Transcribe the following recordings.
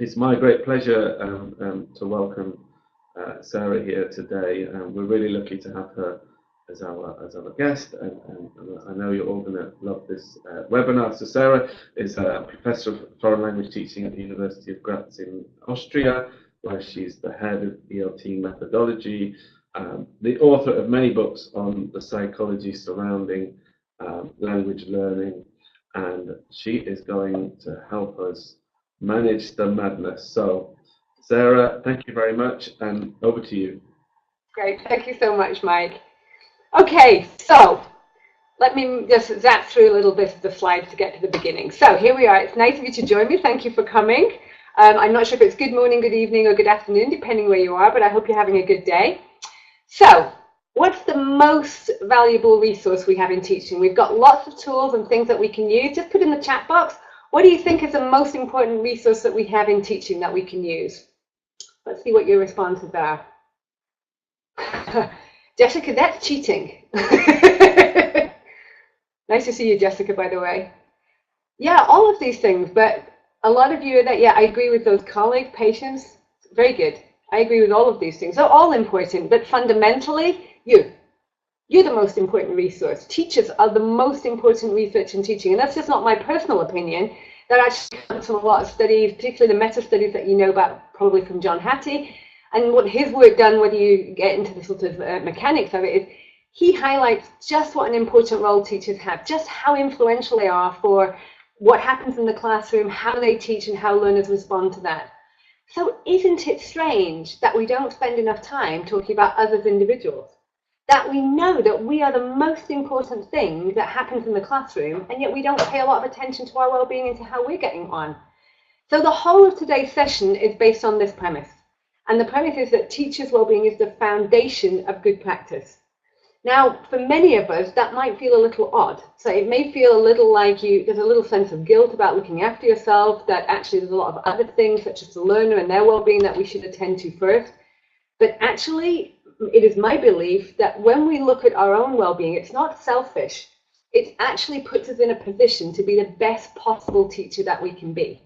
It's my great pleasure to welcome Sarah here today. We're really lucky to have her as our guest, and I know you're all going to love this webinar. So Sarah is a professor of foreign language teaching at the University of Graz in Austria, where she's the head of ELT methodology, the author of many books on the psychology surrounding language learning, and she is going to help us manage the madness. So, Sarah, thank you very much, and over to you. Great, thank you so much, Mike. Okay, so let me just zap through a little bit of the slides to get to the beginning. So here we are. It's nice of you to join me. Thank you for coming. I'm not sure if it's good morning, good evening, or good afternoon, depending where you are, but I hope you're having a good day. So, what's the most valuable resource we have in teaching? We've got lots of tools and things that we can use. Just put in the chat box, what do you think is the most important resource that we have in teaching that we can use? Let's see what your responses are. Jessica, that's cheating. Nice to see you, Jessica, by the way. Yeah, all of these things, but a lot of you are that, yeah, I agree with those colleagues, patients, very good. I agree with all of these things. They're all important, but fundamentally, you're the most important resource. Teachers are the most important research in teaching, and that's just not my personal opinion. That actually comes from a lot of studies, particularly the meta-studies that you know about probably from John Hattie, and what his work done, whether you get into the sort of mechanics of it, is he highlights just what an important role teachers have, just how influential they are for what happens in the classroom, how they teach, and how learners respond to that. So isn't it strange that we don't spend enough time talking about us as individuals? That we know that we are the most important thing that happens in the classroom, and yet we don't pay a lot of attention to our well-being and to how we're getting on. So the whole of today's session is based on this premise. And the premise is that teachers' well-being is the foundation of good practice. Now, for many of us, that might feel a little odd. So it may feel a little like there's a little sense of guilt about looking after yourself, that actually there's a lot of other things, such as the learner and their well-being, that we should attend to first. But actually, it is my belief that when we look at our own well-being, it's not selfish. It actually puts us in a position to be the best possible teacher that we can be.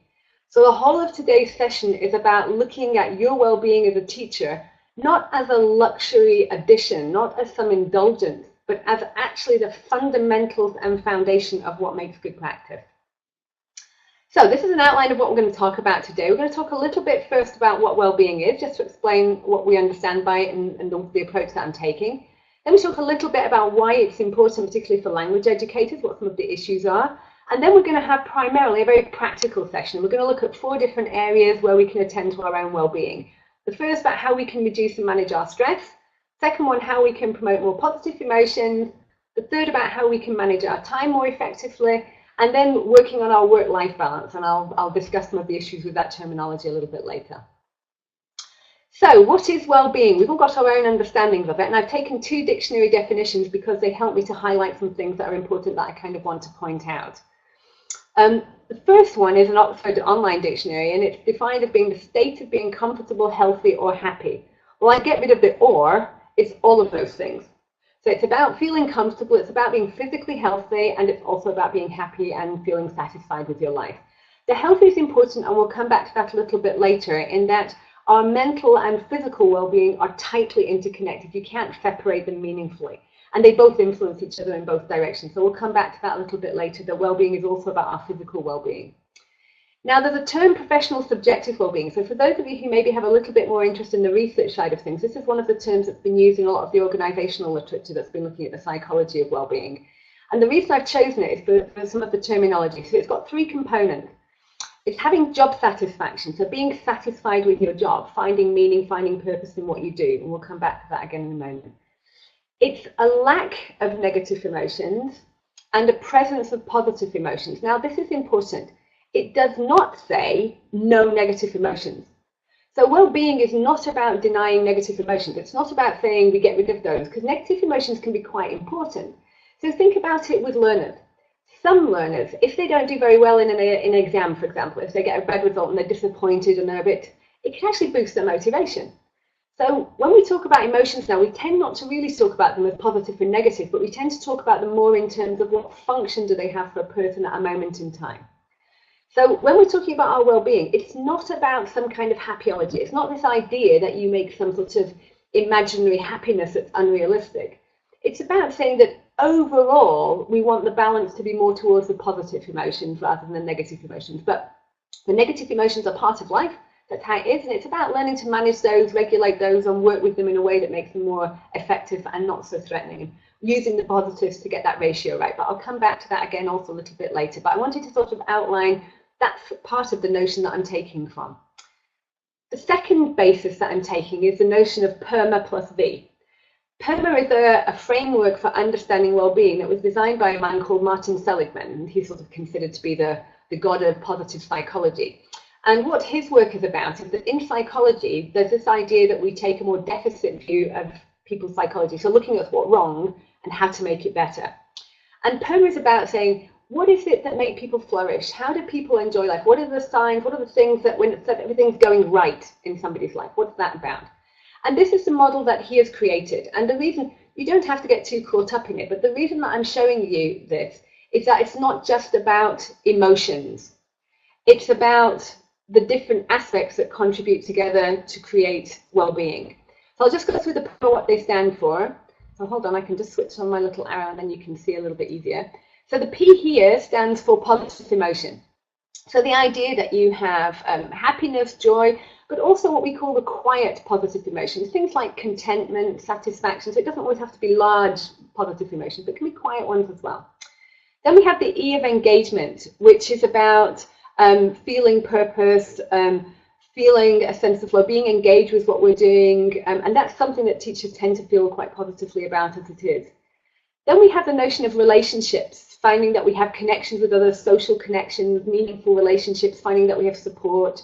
So the whole of today's session is about looking at your well-being as a teacher, not as a luxury addition, not as some indulgence, but as actually the fundamentals and foundation of what makes good practice. So this is an outline of what we're going to talk about today. We're going to talk a little bit first about what well-being is, just to explain what we understand by it and the approach that I'm taking. Then we talk a little bit about why it's important, particularly for language educators, what some of the issues are. And then we're going to have primarily a very practical session. We're going to look at 4 different areas where we can attend to our own well-being. The first about how we can reduce and manage our stress. Second one, how we can promote more positive emotions. The third about how we can manage our time more effectively. And then working on our work-life balance. And I'll discuss some of the issues with that terminology a little bit later. So what is well-being? We've all got our own understandings of it. And I've taken 2 dictionary definitions because they help me to highlight some things that are important that I kind of want to point out. The first one is an Oxford Online Dictionary, and it's defined as being the state of being comfortable, healthy, or happy. Well, I get rid of the or, it's all of those things. So it's about feeling comfortable, it's about being physically healthy, and it's also about being happy and feeling satisfied with your life. The health is important, and we'll come back to that a little bit later, in that our mental and physical well-being are tightly interconnected. You can't separate them meaningfully. And they both influence each other in both directions. So we'll come back to that a little bit later, that well-being is also about our physical well-being. Now, there's a term, professional subjective well-being. So for those of you who maybe have a little bit more interest in the research side of things, this is one of the terms that's been used in a lot of the organizational literature that's been looking at the psychology of well-being. And the reason I've chosen it is for some of the terminology. So it's got 3 components. It's having job satisfaction, so being satisfied with your job, finding meaning, finding purpose in what you do. And we'll come back to that again in a moment. It's a lack of negative emotions and a presence of positive emotions. Now, this is important. It does not say no negative emotions. So well-being is not about denying negative emotions. It's not about saying we get rid of those, because negative emotions can be quite important. So think about it with learners. Some learners, if they don't do very well in an exam, for example, if they get a bad result and they're disappointed and it can actually boost their motivation. So when we talk about emotions now, we tend not to really talk about them as positive and negative, but we tend to talk about them more in terms of what function do they have for a person at a moment in time. So when we're talking about our well-being, it's not about some kind of happyology. It's not this idea that you make some sort of imaginary happiness that's unrealistic. It's about saying that overall, we want the balance to be more towards the positive emotions rather than the negative emotions. But the negative emotions are part of life. That's how it is. And it's about learning to manage those, regulate those, and work with them in a way that makes them more effective and not so threatening. And using the positives to get that ratio right. But I'll come back to that again also a little bit later. But I wanted to sort of outline that's part of the notion that I'm taking from. The second basis that I'm taking is the notion of PERMA plus V. PERMA is a framework for understanding well-being that was designed by a man called Martin Seligman, and he's sort of considered to be the god of positive psychology. And what his work is about is that in psychology, there's this idea that we take a more deficit view of people's psychology, so looking at what's wrong and how to make it better. And PERMA is about saying, what is it that make people flourish? How do people enjoy life? What are the signs? What are the things that when everything's going right in somebody's life? What's that about? And this is the model that he has created. And the reason, you don't have to get too caught up in it, but the reason that I'm showing you this is that it's not just about emotions. It's about the different aspects that contribute together to create well-being. So I'll just go through what they stand for. So hold on, I can just switch on my little arrow and then you can see a little bit easier. So the P here stands for positive emotion. So the idea that you have happiness, joy, but also what we call the quiet positive emotions, things like contentment, satisfaction. So it doesn't always have to be large positive emotions, but it can be quiet ones as well. Then we have the E of engagement, which is about feeling purpose, feeling a sense of flow, being engaged with what we're doing. And that's something that teachers tend to feel quite positively about as it is. Then we have the notion of relationships, finding that we have connections with others, social connections, meaningful relationships, finding that we have support.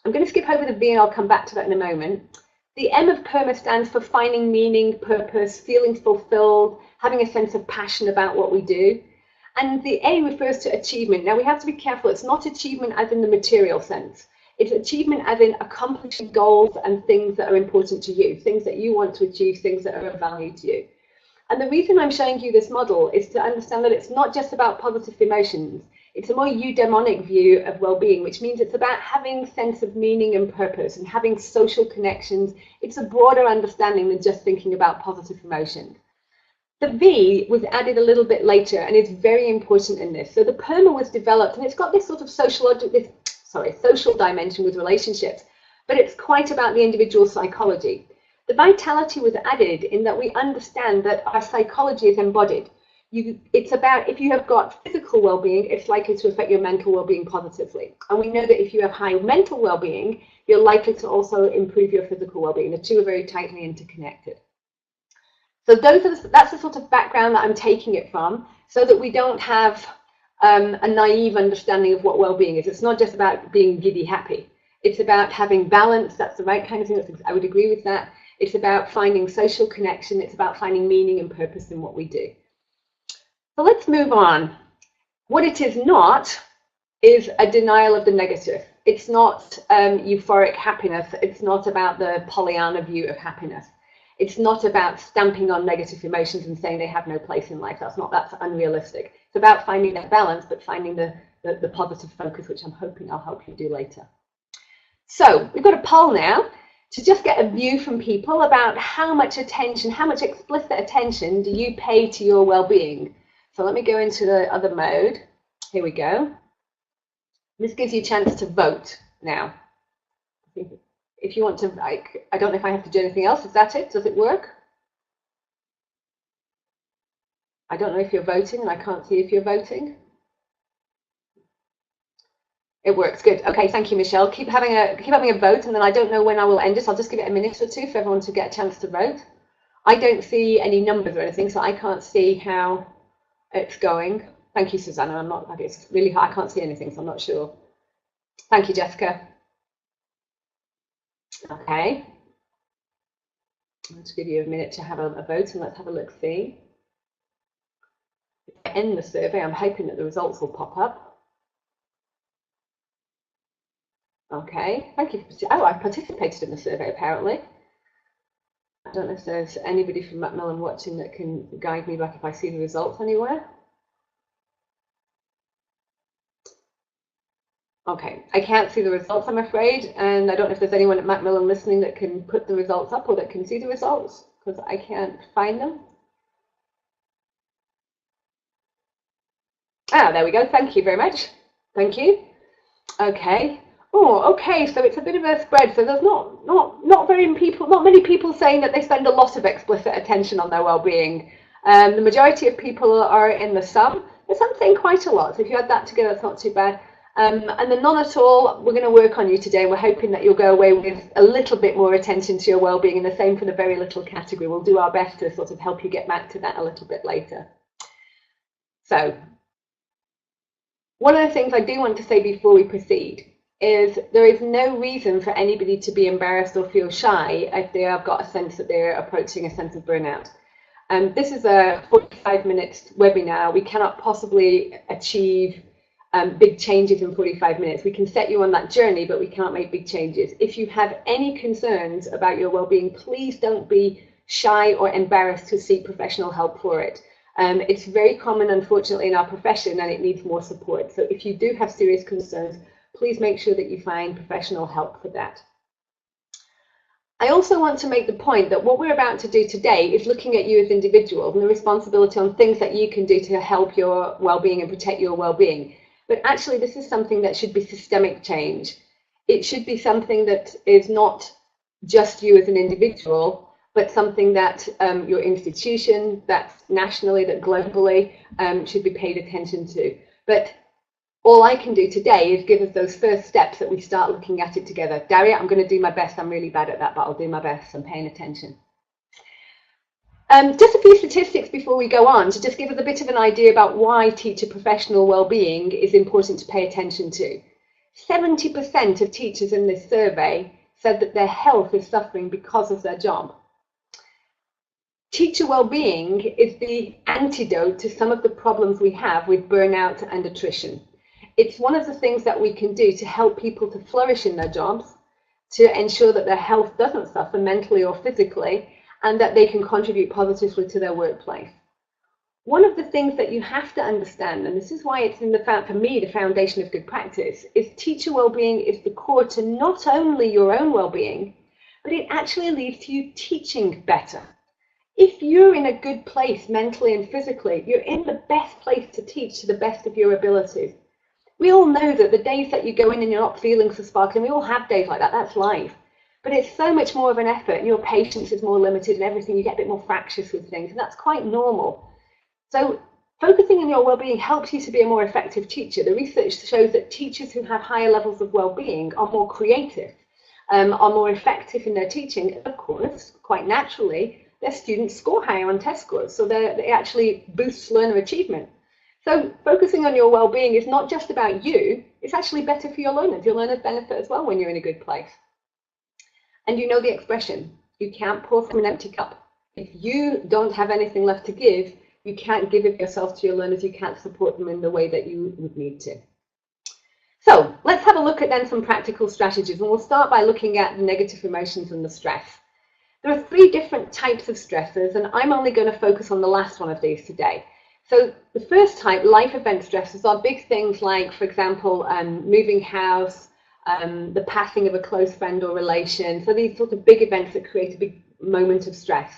I'm going to skip over the V and I'll come back to that in a moment. The M of PERMA stands for finding meaning, purpose, feeling fulfilled, having a sense of passion about what we do. And the A refers to achievement. Now we have to be careful, it's not achievement as in the material sense. It's achievement as in accomplishing goals and things that are important to you, things that you want to achieve, things that are of value to you. And the reason I'm showing you this model is to understand that it's not just about positive emotions. It's a more eudaimonic view of well-being, which means it's about having sense of meaning and purpose and having social connections. It's a broader understanding than just thinking about positive emotions. The V was added a little bit later and is very important in this. So the PERMA was developed and it's got this sort of social dimension with relationships, but it's quite about the individual psychology. The vitality was added in that we understand that our psychology is embodied. It's about if you have got physical well-being, it's likely to affect your mental well-being positively. And we know that if you have high mental well-being, you're likely to also improve your physical well-being. The two are very tightly interconnected. So that's the sort of background that I'm taking it from, so that we don't have a naive understanding of what well-being is. It's not just about being giddy happy. It's about having balance. That's the right kind of thing. I would agree with that. It's about finding social connection. It's about finding meaning and purpose in what we do. So let's move on. What it is not is a denial of the negative. It's not euphoric happiness. It's not about the Pollyanna view of happiness. It's not about stamping on negative emotions and saying they have no place in life. That's unrealistic. It's about finding that balance, but finding the positive focus, which I'm hoping I'll help you do later. So we've got a poll now to just get a view from people about how much attention, how much explicit attention do you pay to your well-being. So let me go into the other mode. Here we go. This gives you a chance to vote now. If you want to, I don't know if I have to do anything else. Is that it? Does it work? I don't know if you're voting and I can't see if you're voting. It works, good. Okay, thank you, Michelle. Keep having a vote, and then I don't know when I will end this. I'll just give it a minute or two for everyone to get a chance to vote. I don't see any numbers or anything, so I can't see how it's going. Thank you, Susanna. It's really hard. I can't see anything, so I'm not sure. Thank you, Jessica. Okay. Let's give you a minute to have a vote, and let's have a look. See. If I end the survey, I'm hoping that the results will pop up. Okay, thank you. Oh, I participated in the survey, apparently. I don't know if there's anybody from Macmillan watching that can guide me back if I see the results anywhere. Okay, I can't see the results, I'm afraid, and I don't know if there's anyone at Macmillan listening that can put the results up or that can see the results, because I can't find them. Ah, there we go. Thank you very much. Thank you. Okay. Oh, okay. So it's a bit of a spread. So there's not many people saying that they spend a lot of explicit attention on their well-being. The majority of people are in the some. There's some saying quite a lot. So if you add that together, it's not too bad. And the none at all, we're going to work on you today. We're hoping that you'll go away with a little bit more attention to your well-being, and the same for the very little category. We'll do our best to sort of help you get back to that a little bit later. So one of the things I do want to say before we proceed is there is no reason for anybody to be embarrassed or feel shy if they have got a sense that they're approaching a sense of burnout. This is a 45-minute webinar. We cannot possibly achieve big changes in 45 minutes. We can set you on that journey, but we can't make big changes. If you have any concerns about your well-being, please don't be shy or embarrassed to seek professional help for it. It's very common, unfortunately, in our profession, and it needs more support. So if you do have serious concerns, please make sure that you find professional help for that. I also want to make the point that what we're about to do today is looking at you as individuals and the responsibility on things that you can do to help your well-being and protect your well-being. But actually, this is something that should be systemic change. It should be something that is not just you as an individual, but something that your institution, that's nationally, that globally, should be paid attention to. But all I can do today is give us those first steps that we start looking at it together. Daria, I'm going to do my best. I'm really bad at that, but I'll do my best. I'm paying attention. Just a few statistics before we go on to just give us a bit of an idea about why teacher professional well-being is important to pay attention to. 70% of teachers in this survey said that their health is suffering because of their job. Teacher well-being is the antidote to some of the problems we have with burnout and attrition. It's one of the things that we can do to help people to flourish in their jobs, to ensure that their health doesn't suffer mentally or physically, and that they can contribute positively to their workplace. One of the things that you have to understand, and this is why it's for me the foundation of good practice, is teacher well-being is the core to not only your own well-being, but it actually leads to you teaching better. If you're in a good place mentally and physically, you're in the best place to teach to the best of your abilities. We all know that the days that you go in and you're not feeling so sparkling, we all have days like that, that's life. But it's so much more of an effort, and your patience is more limited and everything, you get a bit more fractious with things, and that's quite normal. So focusing on your well-being helps you to be a more effective teacher. The research shows that teachers who have higher levels of well-being are more creative, are more effective in their teaching. Of course, quite naturally, their students score higher on test scores, so they actually boosts learner achievement. So focusing on your well-being is not just about you, it's actually better for your learners. Your learners benefit as well when you're in a good place. And you know the expression, you can't pour from an empty cup. If you don't have anything left to give, you can't give it yourself to your learners, you can't support them in the way that you would need to. So let's have a look at then some practical strategies, and we'll start by looking at the negative emotions and the stress. There are 3 different types of stressors, and I'm only going to focus on the last one of these today. So the first type, life event stressors, are big things like, for example, moving house, the passing of a close friend or relation. So these sort of big events that create a big moment of stress.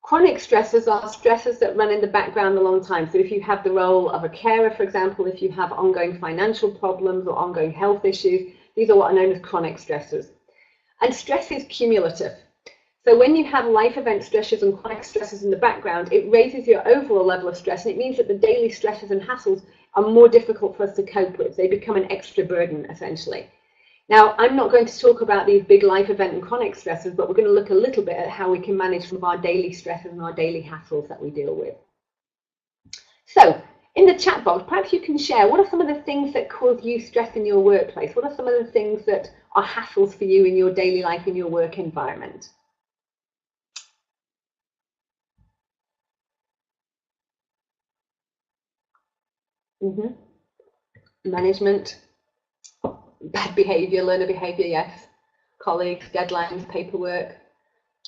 Chronic stressors are stressors that run in the background a long time. So if you have the role of a carer, for example, if you have ongoing financial problems or ongoing health issues, these are what are known as chronic stressors. And stress is cumulative. So when you have life event stressors and chronic stressors in the background, it raises your overall level of stress, and it means that the daily stresses and hassles are more difficult for us to cope with. They become an extra burden, essentially. Now, I'm not going to talk about these big life event and chronic stressors, but we're going to look a little bit at how we can manage some of our daily stresses and our daily hassles that we deal with. So, in the chat box, perhaps you can share, what are some of the things that cause you stress in your workplace? What are some of the things that are hassles for you in your daily life, in your work environment? Management, bad behaviour, learner behaviour, yes. Colleagues, deadlines, paperwork,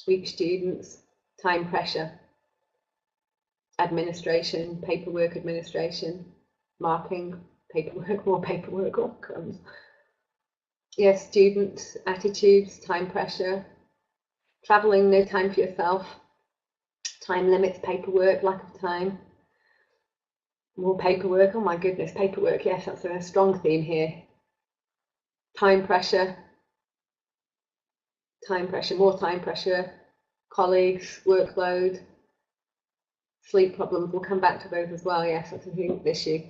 weak students, time pressure, administration, paperwork administration, marking, paperwork, more paperwork, all comes. Yes, student attitudes, time pressure, traveling, no time for yourself, time limits, paperwork, lack of time, more paperwork. Oh my goodness, paperwork. Yes, that's a strong theme here. Time pressure, more time pressure, colleagues, workload, sleep problems. We'll come back to those as well. Yes, that's a big issue.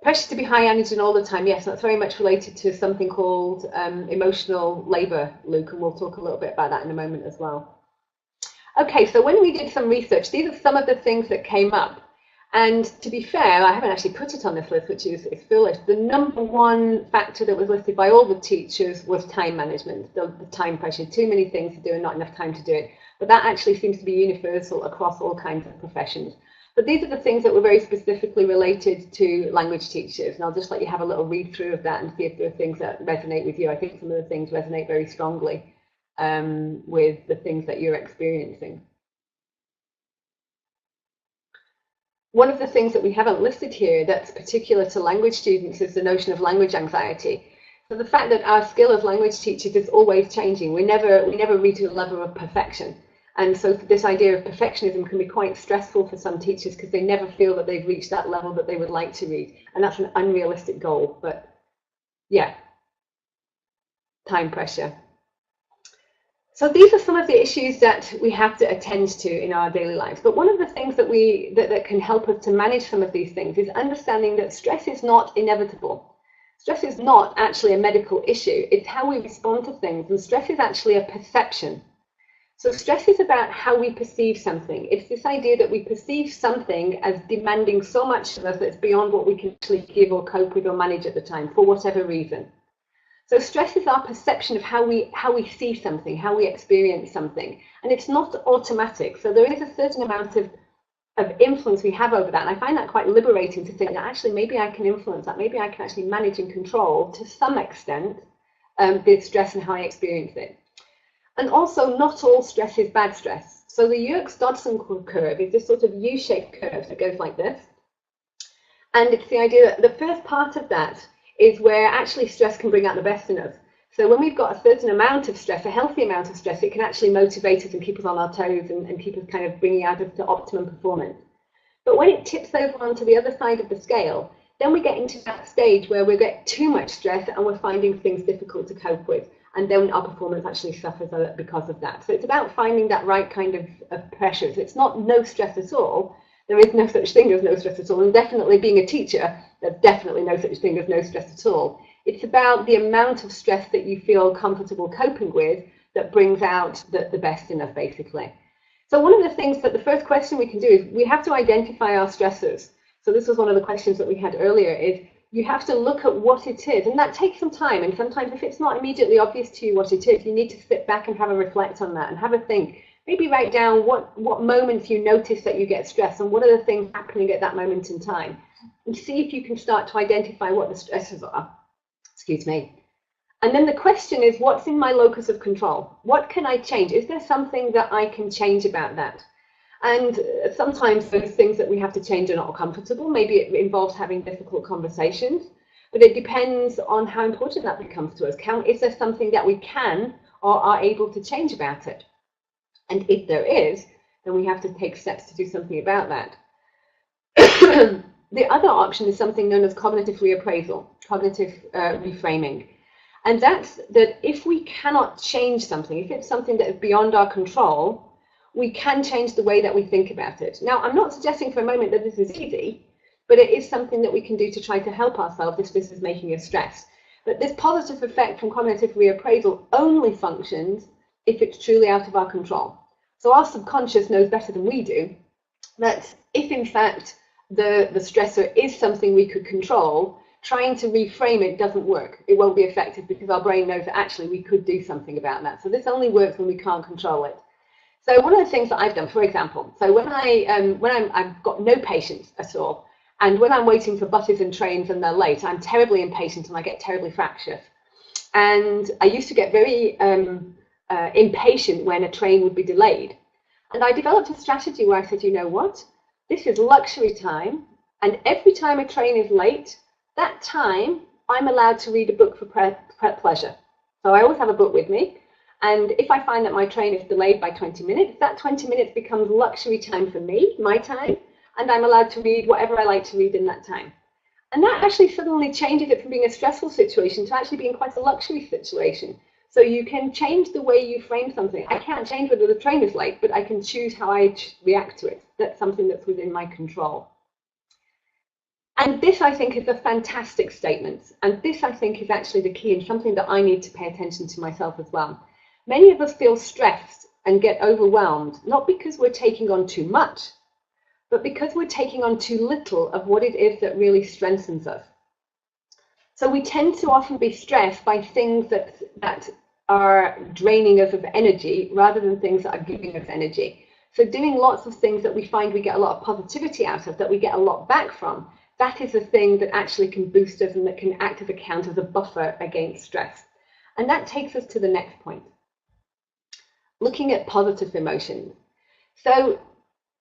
Pressure to be high energy all the time. Yes, that's very much related to something called emotional labor, Luke, and we'll talk a little bit about that in a moment as well. Okay, so when we did some research, these are some of the things that came up. And to be fair, I haven't actually put it on this list, which is foolish. The number one factor that was listed by all the teachers was time management, the time pressure, too many things to do and not enough time to do it. But that actually seems to be universal across all kinds of professions. But these are the things that were very specifically related to language teachers. And I'll just let you have a little read through of that and see if there are things that resonate with you. I think some of the things resonate very strongly with the things that you're experiencing. One of the things that we haven't listed here that's particular to language students is the notion of language anxiety. So the fact that our skill as language teachers is always changing. We never reach a level of perfection. And so this idea of perfectionism can be quite stressful for some teachers because they never feel that they've reached that level that they would like to reach. And that's an unrealistic goal. But yeah, time pressure. So these are some of the issues that we have to attend to in our daily lives. But one of the things that that can help us to manage some of these things is understanding that stress is not inevitable. Stress is not actually a medical issue. It's how we respond to things. And stress is actually a perception. So stress is about how we perceive something. It's this idea that we perceive something as demanding so much of us that it's beyond what we can actually give or cope with or manage at the time for whatever reason. So stress is our perception of how we see something, how we experience something. And it's not automatic. So there is a certain amount of influence we have over that. And I find that quite liberating to think that actually maybe I can influence that. Maybe I can actually manage and control to some extent the stress and how I experience it. And also not all stress is bad stress. So the Yerkes-Dodson curve is this sort of U-shaped curve that goes like this. And it's the idea that the first part of that is where actually stress can bring out the best in us. So when we've got a certain amount of stress, a healthy amount of stress, it can actually motivate us and keep us on our toes and keep us kind of bringing out of the optimum performance. But when it tips over onto the other side of the scale, then we get into that stage where we get too much stress and we're finding things difficult to cope with. And then our performance actually suffers because of that. So it's about finding that right kind of pressure. So it's not no stress at all. There is no such thing as no stress at all. And definitely being a teacher, there's definitely no such thing as no stress at all. It's about the amount of stress that you feel comfortable coping with that brings out the best in us, basically. So one of the things that the first question we can do is we have to identify our stressors. So this was one of the questions that we had earlier, is you have to look at what it is. And that takes some time. And sometimes if it's not immediately obvious to you what it is, you need to sit back and have a reflect on that and have a think. Maybe write down what moments you notice that you get stressed and what are the things happening at that moment in time. And see if you can start to identify what the stresses are. Excuse me. And then the question is, what's in my locus of control? What can I change? Is there something that I can change about that? And sometimes those things that we have to change are not comfortable. Maybe it involves having difficult conversations, but it depends on how important that becomes to us. Is there something that we can or are able to change about it? And if there is, then we have to take steps to do something about that. The other option is something known as cognitive reappraisal, cognitive reframing. And that's that if we cannot change something, if it's something that is beyond our control, we can change the way that we think about it. Now, I'm not suggesting for a moment that this is easy, but it is something that we can do to try to help ourselves if this is making us stressed. But this positive effect from cognitive reappraisal only functions if it's truly out of our control. So our subconscious knows better than we do that if in fact the stressor is something we could control, trying to reframe it doesn't work. It won't be effective because our brain knows that actually we could do something about that. So this only works when we can't control it. So one of the things that I've done, for example, so when I've got no patience at all, and when I'm waiting for buses and trains and they're late, I'm terribly impatient and I get terribly fractious. And I used to get very impatient when a train would be delayed. And I developed a strategy where I said, you know what, this is luxury time, and every time a train is late, that time I'm allowed to read a book for pleasure. So I always have a book with me. And if I find that my train is delayed by 20 minutes, that 20 minutes becomes luxury time for me, my time, and I'm allowed to read whatever I like to read in that time. And that actually suddenly changes it from being a stressful situation to actually being quite a luxury situation. So you can change the way you frame something. I can't change whether the train is late, but I can choose how I react to it. That's something that's within my control. And this, I think, is a fantastic statement. And this, I think, is actually the key and something that I need to pay attention to myself as well. Many of us feel stressed and get overwhelmed, not because we're taking on too much, but because we're taking on too little of what it is that really strengthens us. So we tend to often be stressed by things that are draining us of energy rather than things that are giving us energy. So doing lots of things that we find we get a lot of positivity out of, that we get a lot back from, that is a thing that actually can boost us and that can act as a counter, as a buffer against stress. And that takes us to the next point. Looking at positive emotions. So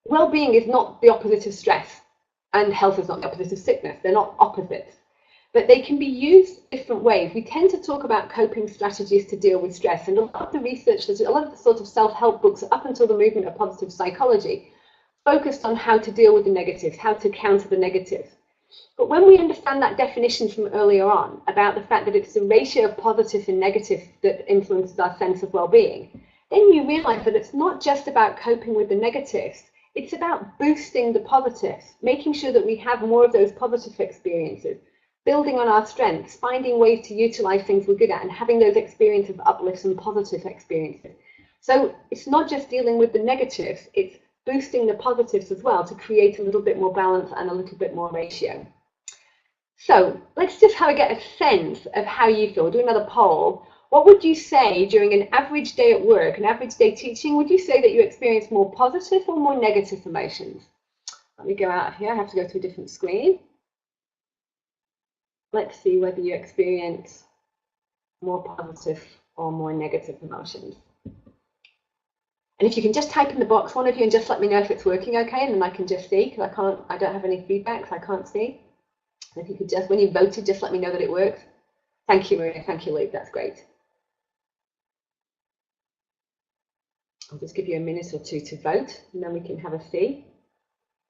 well-being is not the opposite of stress, and health is not the opposite of sickness. They're not opposites, but they can be used different ways. We tend to talk about coping strategies to deal with stress, and a lot of the research, a lot of the sort of self-help books up until the movement of positive psychology focused on how to deal with the negatives, how to counter the negatives. But when we understand that definition from earlier on about the fact that it's the ratio of positive and negative that influences our sense of well-being, then you realize that it's not just about coping with the negatives, it's about boosting the positives, making sure that we have more of those positive experiences, building on our strengths, finding ways to utilize things we're good at, and having those experiences of uplifts and positive experiences. So it's not just dealing with the negatives, it's boosting the positives as well to create a little bit more balance and a little bit more ratio. So let's just get a sense of how you feel. Do another poll. What would you say during an average day at work, an average day teaching? Would you say that you experience more positive or more negative emotions? Let me go out of here. I have to go to a different screen. Let's see whether you experience more positive or more negative emotions. And if you can just type in the box, one of you, and just let me know if it's working okay, and then I can just see, because I don't have any feedback, so I can't see. And if you could just, when you voted, just let me know that it works. Thank you, Maria. Thank you, Luke. That's great. I'll just give you a minute or two to vote, and then we can have a see.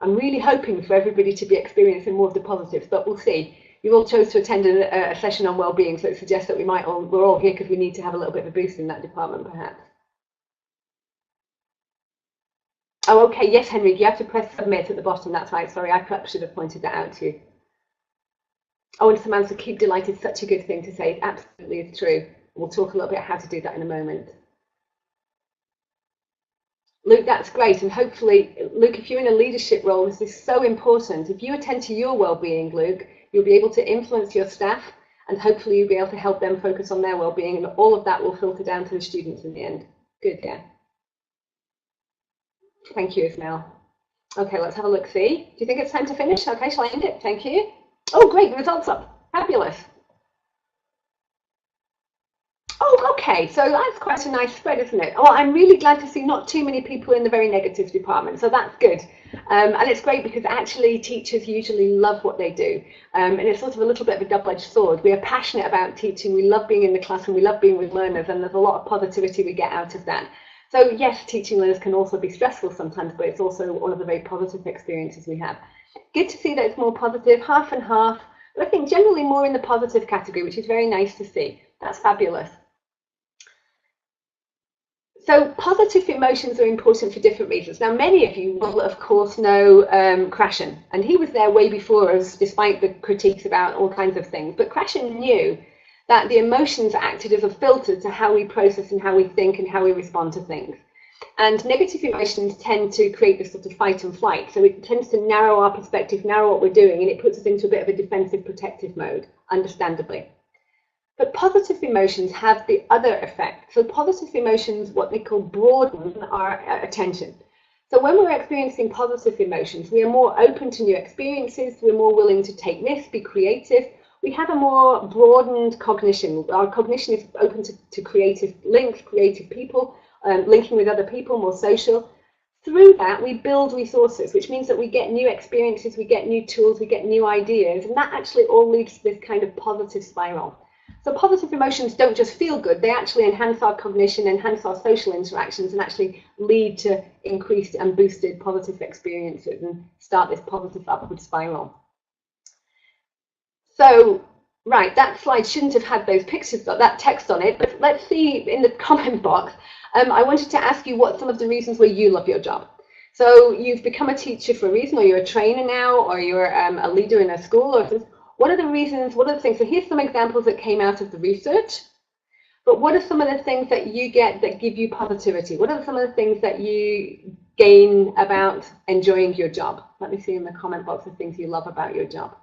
I'm really hoping for everybody to be experiencing more of the positives, but we'll see. You all chose to attend a session on well-being, so it suggests that we're all here because we need to have a little bit of a boost in that department, perhaps. Oh, okay. Yes, Henrik, you have to press submit at the bottom. That's right. Sorry, I perhaps should have pointed that out to you. Oh, and Samantha, keep delighted. Such a good thing to say. It absolutely is true. We'll talk a little bit how to do that in a moment. Luke, that's great. And hopefully, Luke, if you're in a leadership role, this is so important. If you attend to your well-being, Luke, you'll be able to influence your staff, and hopefully you'll be able to help them focus on their well-being, and all of that will filter down to the students in the end. Good, yeah. Thank you, Ismail. Okay, let's have a look. See, do you think it's time to finish? Okay, shall I end it? Thank you. Oh, great, the results up. Fabulous. Oh, okay, so that's quite a nice spread, isn't it? Well, I'm really glad to see not too many people in the very negative department, so that's good. And it's great because actually teachers usually love what they do. And it's sort of a little bit of a double-edged sword. We are passionate about teaching, we love being in the classroom, we love being with learners, and there's a lot of positivity we get out of that. So yes, teaching learners can also be stressful sometimes, but it's also one of the very positive experiences we have. Good to see that it's more positive, half and half, but I think generally more in the positive category, which is very nice to see. That's fabulous. So positive emotions are important for different reasons. Now, many of you will, of course, know Krashen, and he was there way before us, despite the critiques about all kinds of things. But Krashen knew that the emotions acted as a filter to how we process and how we think and how we respond to things. And negative emotions tend to create this sort of fight and flight. So it tends to narrow our perspective, narrow what we're doing, and it puts us into a bit of a defensive, protective mode, understandably. But positive emotions have the other effect. So positive emotions, what they call broaden our attention. So when we're experiencing positive emotions, we are more open to new experiences, we're more willing to take risks, be creative. We have a more broadened cognition. Our cognition is open to creative links, creative people, linking with other people, more social. Through that, we build resources, which means that we get new experiences, we get new tools, we get new ideas, and that actually all leads to this kind of positive spiral. So positive emotions don't just feel good, they actually enhance our cognition, enhance our social interactions, and actually lead to increased and boosted positive experiences and start this positive upward spiral. So, right, that slide shouldn't have had those pictures, that text on it, but let's see in the comment box. I wanted to ask you what some of the reasons where you love your job. So you've become a teacher for a reason, or you're a trainer now, or you're a leader in a school, or what are the reasons, what are the things? So here's some examples that came out of the research, but what are some of the things that you get that give you positivity? What are some of the things that you gain about enjoying your job? Let me see in the comment box the things you love about your job.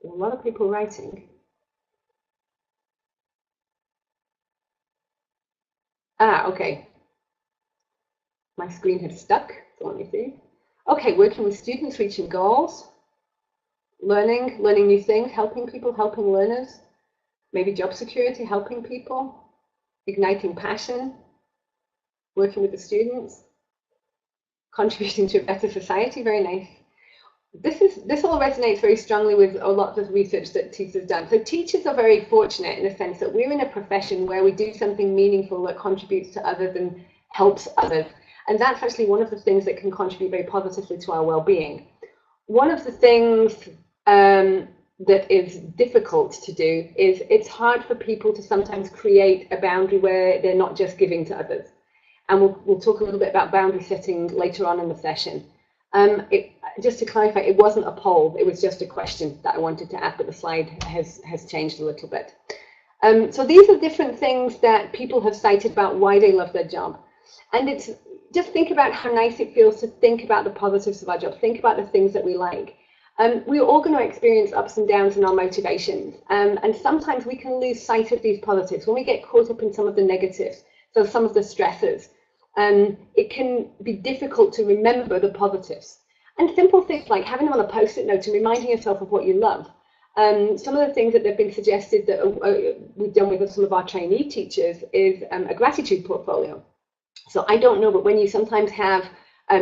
A lot of people writing. Okay. My screen had stuck, so let me see. Okay, working with students, reaching goals, learning new things, helping people, helping learners, maybe job security, helping people, igniting passion, working with the students, contributing to a better society, very nice. This all resonates very strongly with a lot of research that teachers have done. So teachers are very fortunate in the sense that we're in a profession where we do something meaningful that contributes to others and helps others. And that's actually one of the things that can contribute very positively to our well-being. One of the things that is difficult to do is it's hard for people to sometimes create a boundary where they're not just giving to others. And we'll talk a little bit about boundary setting later on in the session. Just to clarify, it wasn't a poll, it was just a question that I wanted to ask, but the slide has changed a little bit. So these are different things that people have cited about why they love their job. And it's just think about how nice it feels to think about the positives of our job, think about the things that we like. We're all going to experience ups and downs in our motivations, and sometimes we can lose sight of these positives when we get caught up in some of the negatives, so some of the stresses. It can be difficult to remember the positives. And simple things like having them on a post-it note and reminding yourself of what you love. Some of the things that have been suggested that we've done with some of our trainee teachers is a gratitude portfolio. So I don't know, but when you sometimes have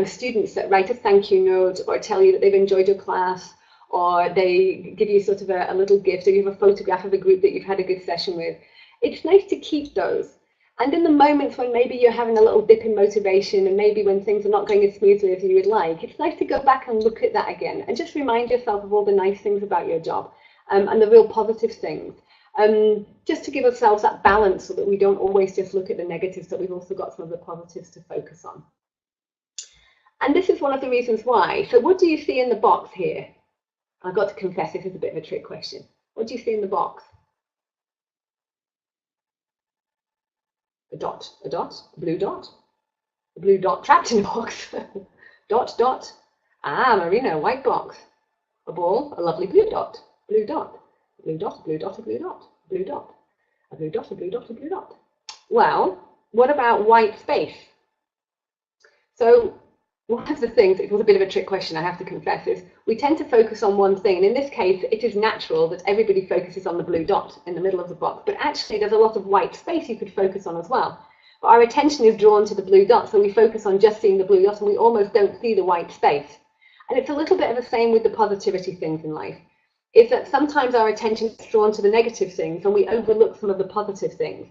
students that write a thank you note or tell you that they've enjoyed your class, or they give you sort of a little gift, or you have a photograph of a group that you've had a good session with, it's nice to keep those. And in the moments when maybe you're having a little dip in motivation and maybe when things are not going as smoothly as you would like, it's nice to go back and look at that again and just remind yourself of all the nice things about your job and the real positive things. Just to give ourselves that balance so that we don't always just look at the negatives, that we've also got some of the positives to focus on. And this is one of the reasons why. So what do you see in the box here? I've got to confess, this is a bit of a trick question. What do you see in the box? A dot, a blue dot, a blue dot trapped in a box. Dot, dot. Marina, white box. A ball, a lovely blue dot, blue dot, blue dot, blue dot, a blue dot, blue dot, a blue dot, a blue dot, a blue dot. Well, what about white space? So one of the things, it was a bit of a trick question, I have to confess, is we tend to focus on one thing. And in this case, it is natural that everybody focuses on the blue dot in the middle of the box. But actually, there's a lot of white space you could focus on as well. But our attention is drawn to the blue dot, so we focus on just seeing the blue dot, and we almost don't see the white space. And it's a little bit of the same with the positivity things in life. Is that sometimes our attention is drawn to the negative things, and we overlook some of the positive things.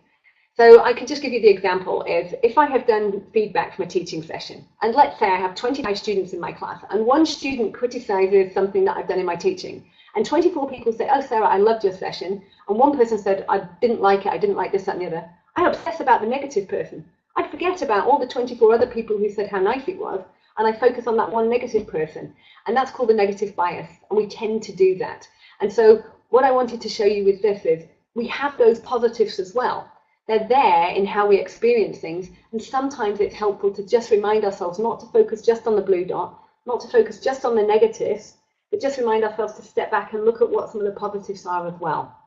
So I can just give you the example is if I have done feedback from a teaching session, and let's say I have 25 students in my class, and one student criticizes something that I've done in my teaching, and 24 people say, oh, Sarah, I loved your session, and one person said, I didn't like it, I didn't like this, that, and the other. I obsess about the negative person. I forget about all the 24 other people who said how nice it was, and I focus on that one negative person. And that's called the negative bias, and we tend to do that. And so what I wanted to show you with this is we have those positives as well. They're there in how we experience things, and sometimes it's helpful to just remind ourselves not to focus just on the blue dot, not to focus just on the negatives, but just remind ourselves to step back and look at what some of the positives are as well.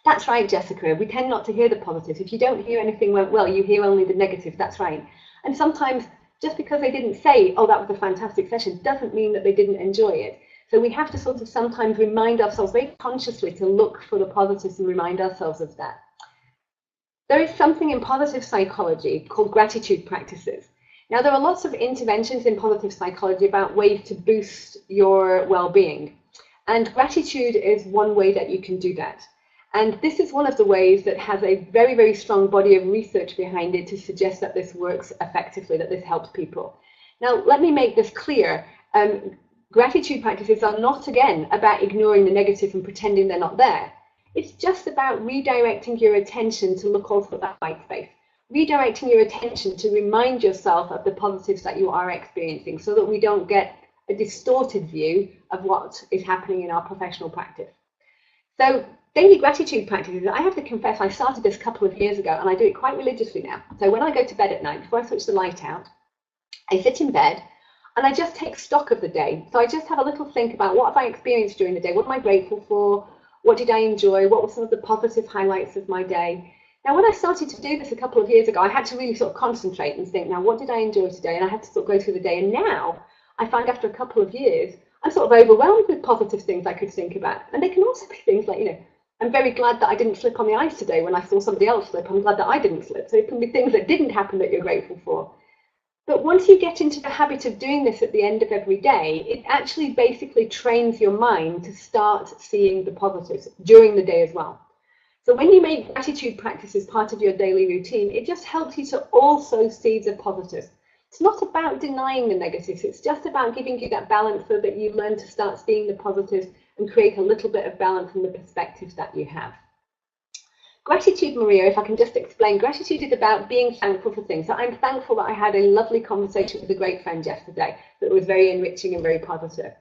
That's right, Jessica. We tend not to hear the positives. If you don't hear anything went well, you hear only the negatives. That's right. And sometimes just because they didn't say, oh, that was a fantastic session, doesn't mean that they didn't enjoy it. So we have to sort of sometimes remind ourselves very consciously to look for the positives and remind ourselves of that. There is something in positive psychology called gratitude practices. Now, there are lots of interventions in positive psychology about ways to boost your well-being. And gratitude is one way that you can do that. And this is one of the ways that has a very, very strong body of research behind it to suggest that this works effectively, that this helps people. Now, let me make this clear. Gratitude practices are not, again, about ignoring the negative and pretending they're not there. It's just about redirecting your attention to look also at that white space. Redirecting your attention to remind yourself of the positives that you are experiencing so that we don't get a distorted view of what is happening in our professional practice. So daily gratitude practices, I have to confess, I started this a couple of years ago and I do it quite religiously now. So when I go to bed at night, before I switch the light out, I sit in bed and I just take stock of the day. So I just have a little think about what have I experienced during the day, what am I grateful for, what did I enjoy, what were some of the positive highlights of my day. Now, when I started to do this a couple of years ago, I had to really sort of concentrate and think, now, what did I enjoy today? And I had to sort of go through the day. And now I find after a couple of years, I'm sort of overwhelmed with positive things I could think about. And they can also be things like, I'm very glad that I didn't slip on the ice today when I saw somebody else slip. I'm glad that I didn't slip. So it can be things that didn't happen that you're grateful for. But once you get into the habit of doing this at the end of every day, it actually basically trains your mind to start seeing the positives during the day as well. So when you make gratitude practices part of your daily routine, it just helps you to also see the positives. It's not about denying the negatives. It's just about giving you that balance so that you learn to start seeing the positives and create a little bit of balance in the perspectives that you have. Gratitude, Maria, if I can just explain, gratitude is about being thankful for things. So I'm thankful that I had a lovely conversation with a great friend yesterday that was very enriching and very positive.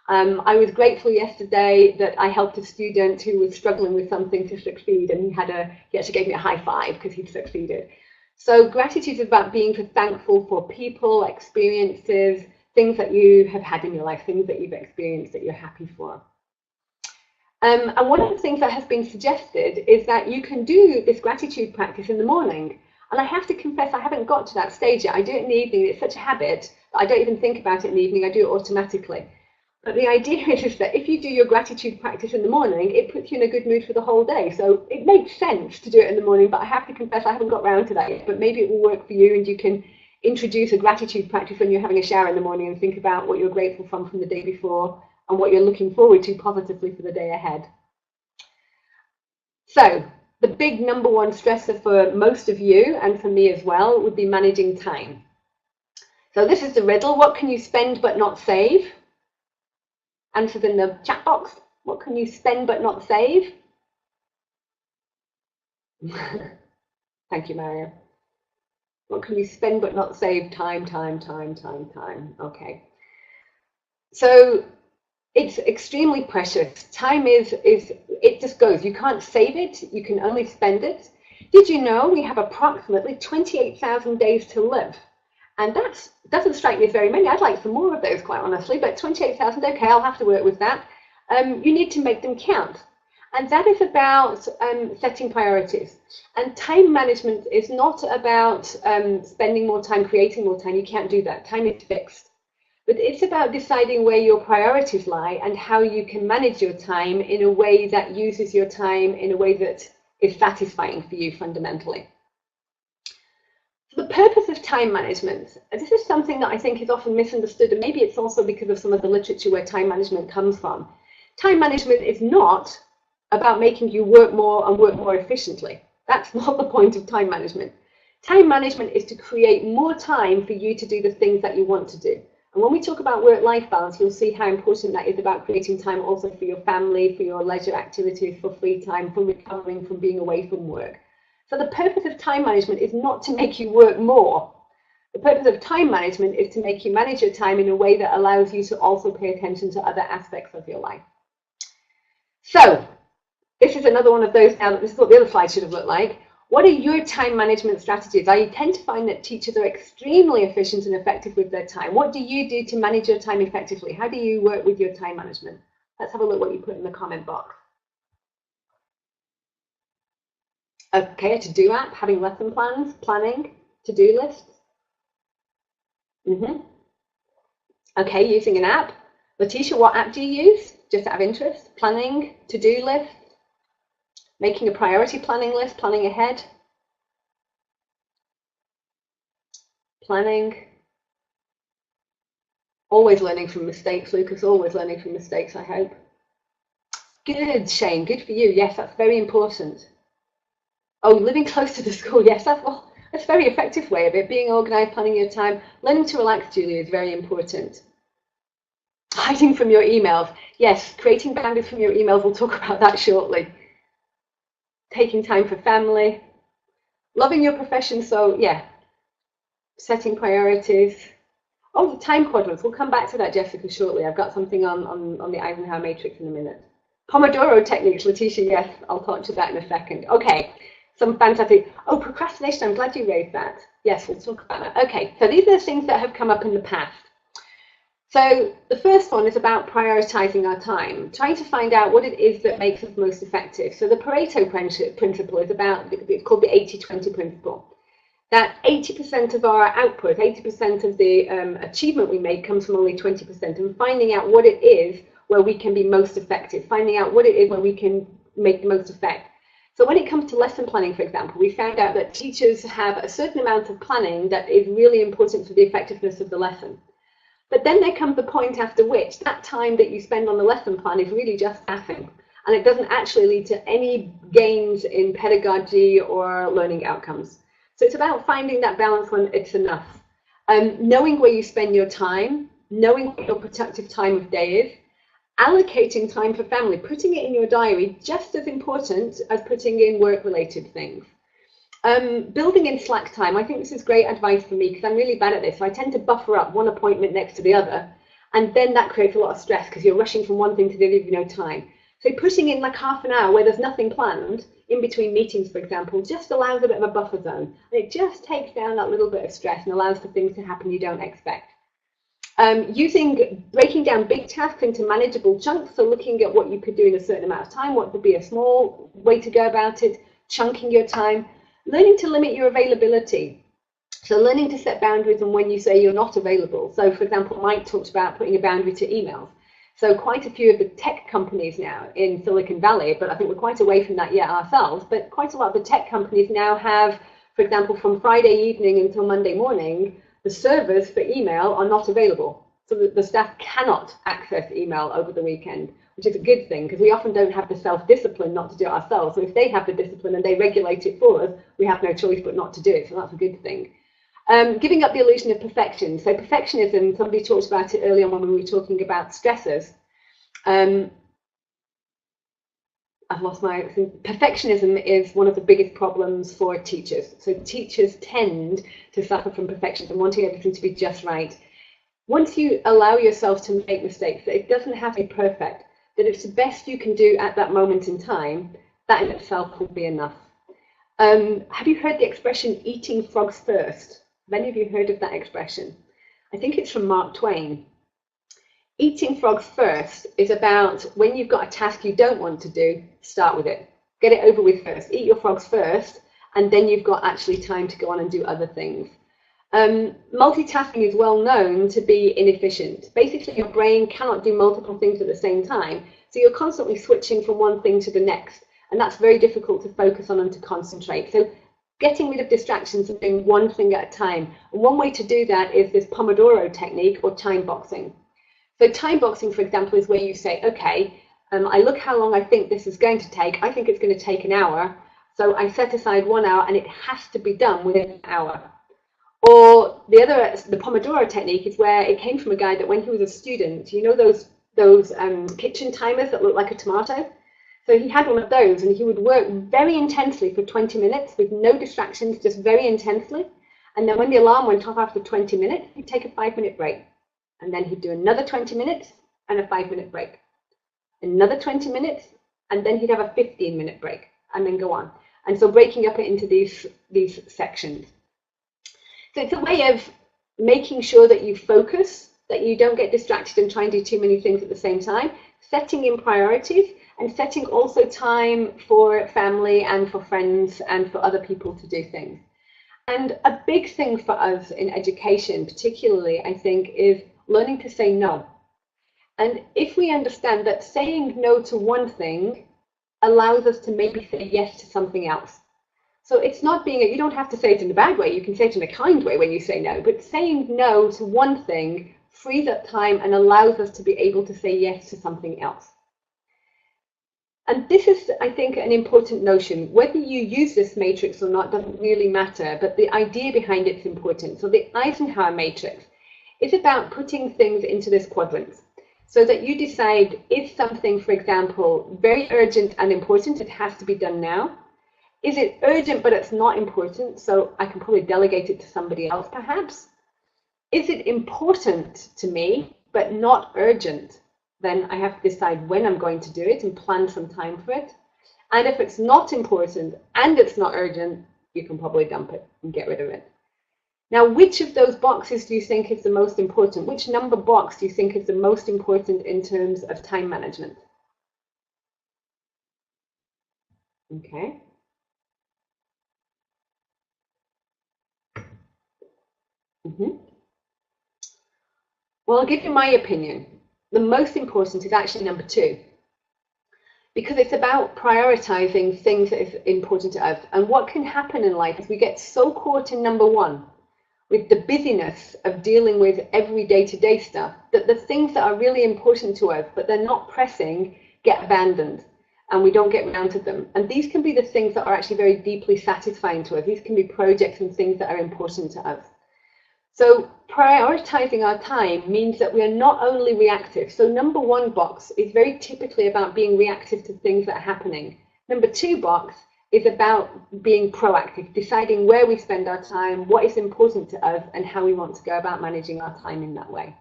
I was grateful yesterday that I helped a student who was struggling with something to succeed, and he actually gave me a high five because he'd succeeded. So gratitude is about being thankful for people, experiences, things that you have had in your life, things that you've experienced that you're happy for. And one of the things that has been suggested is that you can do this gratitude practice in the morning. And I have to confess, I haven't got to that stage yet. I do it in the evening. It's such a habit that I don't even think about it in the evening. I do it automatically. But the idea is that if you do your gratitude practice in the morning, it puts you in a good mood for the whole day. So it makes sense to do it in the morning, but I have to confess I haven't got round to that yet. But maybe it will work for you, and you can introduce a gratitude practice when you're having a shower in the morning and think about what you're grateful from the day before and what you're looking forward to positively for the day ahead. So the big number one stressor for most of you, and for me as well, would be managing time. So this is the riddle. What can you spend but not save? Answers in the chat box. What can you spend but not save? Thank you, Mario. What can you spend but not save? Time. Okay. So it's extremely precious. Time it just goes. You can't save it. You can only spend it. Did you know we have approximately 28,000 days to live? And that doesn't strike me as very many. I'd like some more of those, quite honestly, but 28,000, okay, I'll have to work with that. You need to make them count. And that is about setting priorities. And time management is not about spending more time, creating more time. You can't do that. Time is fixed. But it's about deciding where your priorities lie and how you can manage your time in a way that uses your time in a way that is satisfying for you fundamentally. The purpose of time management, this is something that I think is often misunderstood, and maybe it's also because of some of the literature where time management comes from. Time management is not about making you work more and work more efficiently. That's not the point of time management. Time management is to create more time for you to do the things that you want to do. And when we talk about work-life balance, you'll see how important that is about creating time also for your family, for your leisure activities, for free time, for recovering from being away from work. So the purpose of time management is not to make you work more. The purpose of time management is to make you manage your time in a way that allows you to also pay attention to other aspects of your life. So this is another one of those. Now, this is what the other slide should have looked like. What are your time management strategies? I tend to find that teachers are extremely efficient and effective with their time. What do you do to manage your time effectively? How do you work with your time management? Let's have a look what you put in the comment box. Okay, a to-do app, having lesson plans, planning, to-do lists. Okay, using an app. Letitia, what app do you use? Just out of interest. Planning, to-do list, making a priority planning list, planning ahead. Planning. Always learning from mistakes, Lucas, always learning from mistakes, I hope. Good, Shane, good for you. Yes, that's very important. Oh, living close to the school, yes, that's a very effective way of it. Being organized, planning your time. Learning to relax, Julia, is very important. Hiding from your emails. Yes, creating boundaries from your emails. We'll talk about that shortly. Taking time for family. Loving your profession, so yeah. Setting priorities. Oh, the time quadrants. We'll come back to that, Jessica, shortly. I've got something on the Eisenhower matrix in a minute. Pomodoro techniques, Letitia, yes, I'll talk to that in a second. Okay, some fantastic. Oh, procrastination, I'm glad you raised that. Yes, we'll talk about that. Okay, so these are the things that have come up in the past. So the first one is about prioritizing our time, trying to find out what it is that makes us most effective. So the Pareto principle is about, it's called the 80-20 principle. That 80% of our output, 80% of the achievement we make comes from only 20%, and finding out what it is where we can be most effective, finding out what it is where we can make the most effect. So when it comes to lesson planning, for example, we found out that teachers have a certain amount of planning that is really important for the effectiveness of the lesson. But then there comes the point after which that time that you spend on the lesson plan is really just staffing, and it doesn't actually lead to any gains in pedagogy or learning outcomes. So it's about finding that balance when it's enough. Knowing where you spend your time, knowing what your productive time of day is, allocating time for family, putting it in your diary, just as important as putting in work-related things. Building in slack time. I think this is great advice for me because I'm really bad at this. So I tend to buffer up one appointment next to the other, and then that creates a lot of stress because you're rushing from one thing to the other, you know, time. So putting in like half an hour where there's nothing planned in between meetings, for example, just allows a bit of a buffer zone. And it just takes down that little bit of stress and allows for things to happen you don't expect. Breaking down big tasks into manageable chunks, so looking at what you could do in a certain amount of time, what would be a small way to go about it, chunking your time, learning to limit your availability. So learning to set boundaries on when you say you're not available. So for example, Mike talked about putting a boundary to emails. So quite a few of the tech companies now in Silicon Valley, but I think we're quite away from that yet ourselves, but quite a lot of the tech companies now have, for example, from Friday evening until Monday morning, the servers for email are not available. So that the staff cannot access email over the weekend, which is a good thing because we often don't have the self-discipline not to do it ourselves. So if they have the discipline and they regulate it for us, we have no choice but not to do it. So that's a good thing. Giving up the illusion of perfection. So perfectionism, somebody talked about it earlier on when we were talking about stressors. I've lost my perfectionism is one of the biggest problems for teachers. So teachers tend to suffer from perfectionism, wanting everything to be just right. Once you allow yourself to make mistakes, that it doesn't have to be perfect, that it's the best you can do at that moment in time, that in itself will be enough. Have you heard the expression eating frogs first? Have any of you heard of that expression? I think it's from Mark Twain. Eating frogs first is about when you've got a task you don't want to do, start with it. Get it over with first. Eat your frogs first, and then you've got actually time to go on and do other things. Multitasking is well known to be inefficient. Basically, your brain cannot do multiple things at the same time, so you're constantly switching from one thing to the next, and that's very difficult to focus on and to concentrate. So getting rid of distractions and doing one thing at a time. And one way to do that is this Pomodoro technique or time boxing. So time boxing, for example, is where you say, okay, I look how long I think this is going to take. I think it's going to take an hour. So I set aside 1 hour and it has to be done within an hour. Or the Pomodoro technique is where it came from a guy that when he was a student, you know those kitchen timers that look like a tomato? So he had one of those and he would work very intensely for 20 minutes with no distractions, just very intensely. And then when the alarm went off after 20 minutes, he'd take a 5-minute break. And then he'd do another 20 minutes and a 5-minute break. Another 20 minutes, and then he'd have a 15-minute break, and then go on. And so breaking up it into these sections. So it's a way of making sure that you focus, that you don't get distracted and try and do too many things at the same time, setting in priorities, and setting also time for family and for friends and for other people to do things. And a big thing for us in education, particularly, I think, is learning to say no. And if we understand that saying no to one thing allows us to maybe say yes to something else. So it's not being, you don't have to say it in a bad way, you can say it in a kind way when you say no, but saying no to one thing frees up time and allows us to be able to say yes to something else. And this is, I think, an important notion. Whether you use this matrix or not doesn't really matter, but the idea behind it is important. So the Eisenhower matrix is about putting things into this quadrant so that you decide, is something, for example, very urgent and important, it has to be done now? Is it urgent but it's not important, so I can probably delegate it to somebody else perhaps? Is it important to me but not urgent? Then I have to decide when I'm going to do it and plan some time for it. And if it's not important and it's not urgent, you can probably dump it and get rid of it. Now, which of those boxes do you think is the most important? Which number box do you think is the most important in terms of time management? Okay. Well, I'll give you my opinion. The most important is actually number 2, because it's about prioritizing things that is important to us. And what can happen in life is we get so caught in number 1 with the busyness of dealing with every day-to-day stuff that the things that are really important to us, but they're not pressing, get abandoned and we don't get around to them. And these can be the things that are actually very deeply satisfying to us. These can be projects and things that are important to us. So prioritizing our time means that we are not only reactive. So number 1 box is very typically about being reactive to things that are happening. Number 2 box is about being proactive, deciding where we spend our time, what is important to us, and how we want to go about managing our time in that way.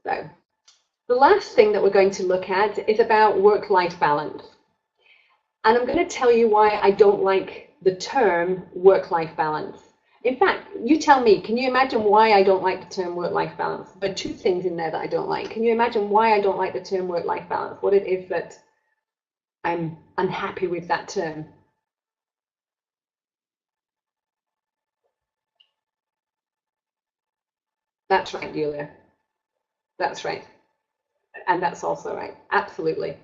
So the last thing that we're going to look at is about work-life balance. And I'm going to tell you why I don't like the term work-life balance. In fact, you tell me, can you imagine why I don't like the term work-life balance? There are 2 things in there that I don't like. Can you imagine why I don't like the term work-life balance? What it is that I'm unhappy with that term? That's right, Julia. That's right. And that's also right. Absolutely.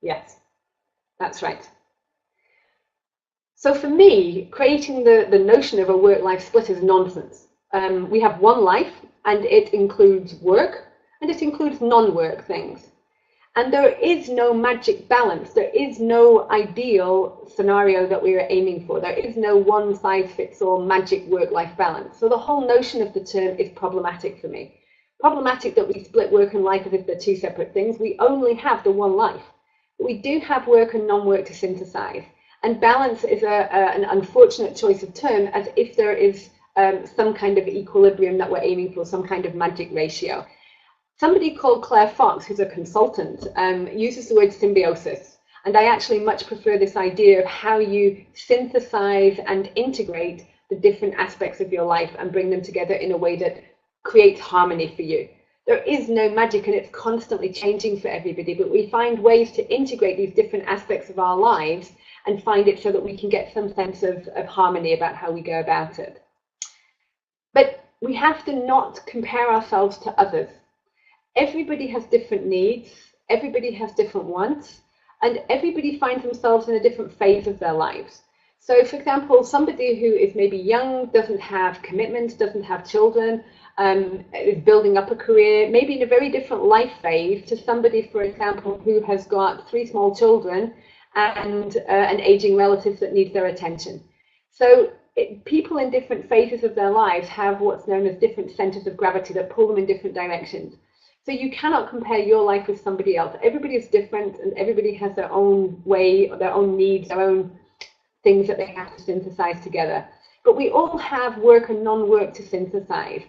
Yes, that's right. So for me, creating the notion of a work-life split is nonsense. We have one life, and it includes work, and it includes non-work things. And there is no magic balance. There is no ideal scenario that we are aiming for. There is no one-size-fits-all magic work-life balance. So the whole notion of the term is problematic for me. Problematic that we split work and life as if they're 2 separate things. We only have the one life. But we do have work and non-work to synthesize. And balance is an unfortunate choice of term, as if there is some kind of equilibrium that we're aiming for, some kind of magic ratio. Somebody called Claire Fox, who's a consultant, uses the word symbiosis. And I actually much prefer this idea of how you synthesize and integrate the different aspects of your life and bring them together in a way that creates harmony for you. There is no magic, and it's constantly changing for everybody, but we find ways to integrate these different aspects of our lives and find it so that we can get some sense of harmony about how we go about it. But we have to not compare ourselves to others. Everybody has different needs, everybody has different wants, and everybody finds themselves in a different phase of their lives. So, for example, somebody who is maybe young, doesn't have commitments, doesn't have children, is building up a career, maybe in a very different life phase to somebody, for example, who has got 3 small children and an aging relative that needs their attention. So people in different phases of their lives have what's known as different centers of gravity that pull them in different directions. So you cannot compare your life with somebody else. Everybody is different, and everybody has their own way, their own needs, their own things that they have to synthesize together. But we all have work and non-work to synthesize.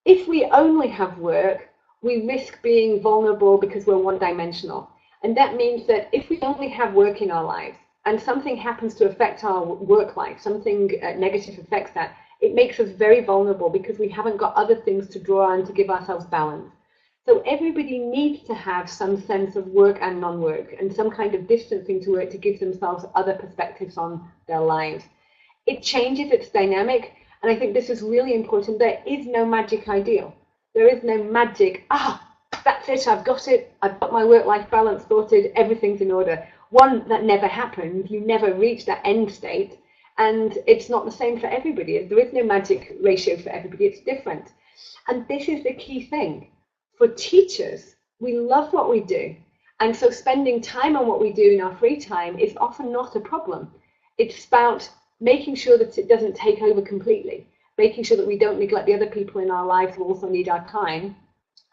If we only have work, we risk being vulnerable because we're one-dimensional. And that means that if we only have work in our lives and something happens to affect our work life, something negative affects that, it makes us very vulnerable because we haven't got other things to draw on to give ourselves balance. So everybody needs to have some sense of work and non-work and some kind of distancing to work to give themselves other perspectives on their lives. It changes its dynamic, and I think this is really important. There is no magic ideal. There is no magic, that's it, I've got my work-life balance sorted, everything's in order. One, that never happens. You never reach that end state, and it's not the same for everybody. There is no magic ratio for everybody, it's different. And this is the key thing. For teachers, we love what we do, and so spending time on what we do in our free time is often not a problem. It's about making sure that it doesn't take over completely, making sure that we don't neglect the other people in our lives who also need our time,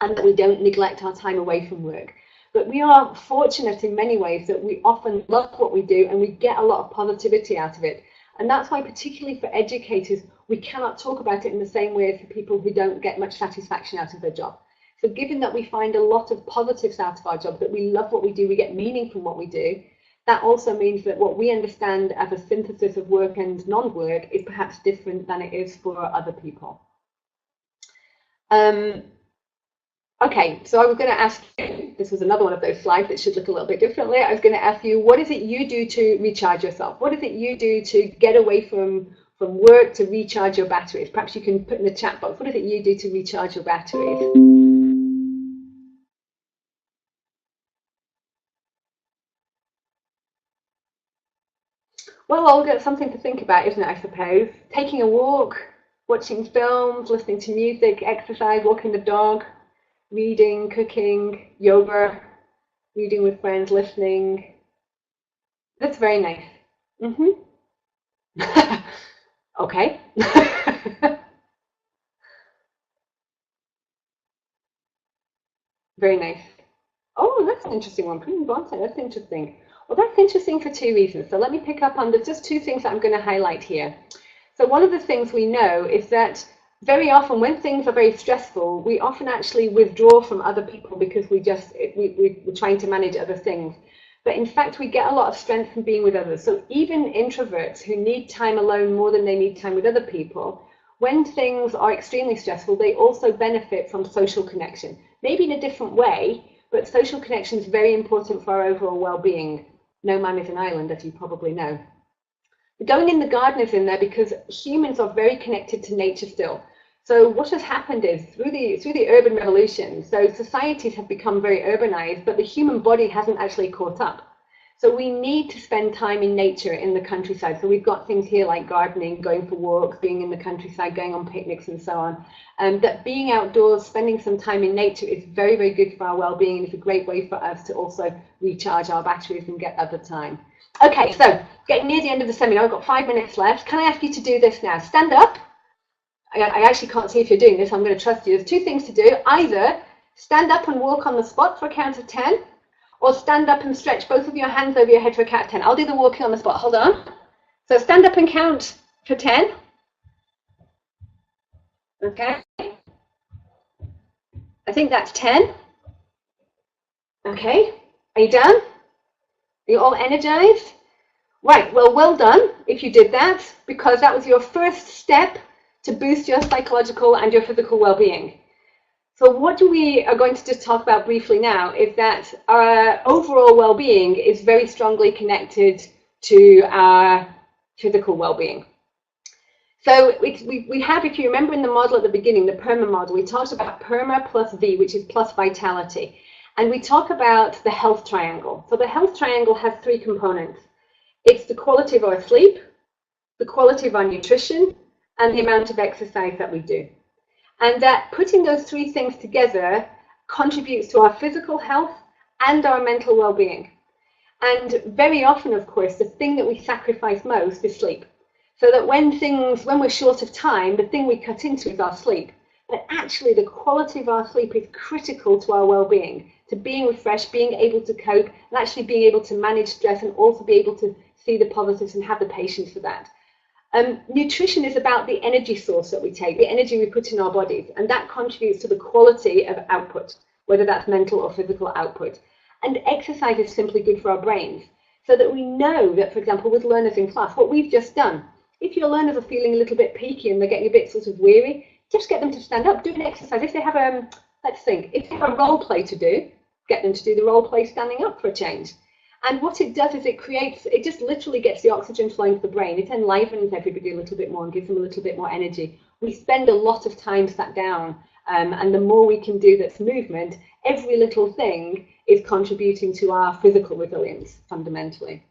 and that we don't neglect our time away from work. But we are fortunate in many ways that we often love what we do and we get a lot of positivity out of it. And that's why, particularly for educators, we cannot talk about it in the same way as for people who don't get much satisfaction out of their job. So given that we find a lot of positives out of our job, that we love what we do, we get meaning from what we do, that also means that what we understand as a synthesis of work and non-work is perhaps different than it is for other people. Okay, so I was going to ask you, this was another one of those slides that should look a little bit differently. I was going to ask you, what is it you do to recharge yourself? What is it you do to get away from work to recharge your batteries? Perhaps you can put in the chat box, what is it you do to recharge your batteries? Well, Olga, it's something to think about, isn't it, I suppose? Taking a walk, watching films, listening to music, exercise, walking the dog, reading, cooking, yoga, reading with friends, listening. That's very nice. Okay. Very nice. Oh, that's an interesting one. That's interesting. Well, that's interesting for two reasons. So let me pick up on just two things that I'm going to highlight here. So one of the things we know is that very often when things are very stressful, we often actually withdraw from other people because we're trying to manage other things. But in fact, we get a lot of strength from being with others. So even introverts who need time alone more than they need time with other people, when things are extremely stressful, they also benefit from social connection. Maybe in a different way, but social connection is very important for our overall well-being. No man is an island, as you probably know. Going in the garden is in there because humans are very connected to nature still. So what has happened is through the urban revolution, so societies have become very urbanized, but the human body hasn't actually caught up. So we need to spend time in nature in the countryside. So we've got things here like gardening, going for walks, being in the countryside, going on picnics and so on. That being outdoors, spending some time in nature is very, very good for our well-being, and it's a great way for us to also recharge our batteries and get other time. Okay, so getting near the end of the seminar, I've got 5 minutes left. Can I ask you to do this now? Stand up. I actually can't see if you're doing this. I'm going to trust you. There's two things to do. Either stand up and walk on the spot for a count of 10, or stand up and stretch both of your hands over your head for a count of 10. I'll do the walking on the spot. Hold on. So stand up and count for 10. Okay. I think that's 10. Okay. Are you done? Are you all energized? Right. Well done if you did that, because that was your first step to boost your psychological and your physical well-being. So what we are going to just talk about briefly now is that our overall well-being is very strongly connected to our physical well-being. So we have, if you remember in the model at the beginning, the PERMA model, we talked about PERMA plus V, which is plus vitality. And we talk about the health triangle. So the health triangle has three components. It's the quality of our sleep, the quality of our nutrition, and the amount of exercise that we do. And that putting those three things together contributes to our physical health and our mental well-being. And very often, of course, the thing that we sacrifice most is sleep. So that when we're short of time, the thing we cut into is our sleep. But actually, the quality of our sleep is critical to our well-being, to being refreshed, being able to cope, and actually being able to manage stress, and also be able to see the positives and have the patience for that. Nutrition is about the energy source that we take, the energy we put in our bodies, and that contributes to the quality of output, whether that's mental or physical output. And exercise is simply good for our brains, so that we know that, for example, with learners in class, what we've just done, if your learners are feeling a little bit peaky and they're getting a bit sort of weary, just get them to stand up, do an exercise. If they have Let's think. If you have a role play to do, get them to do the role play standing up for a change. And what it does is it just literally gets the oxygen flowing to the brain. It enlivens everybody a little bit more and gives them a little bit more energy. We spend a lot of time sat down, and the more we can do that's movement, every little thing is contributing to our physical resilience, fundamentally.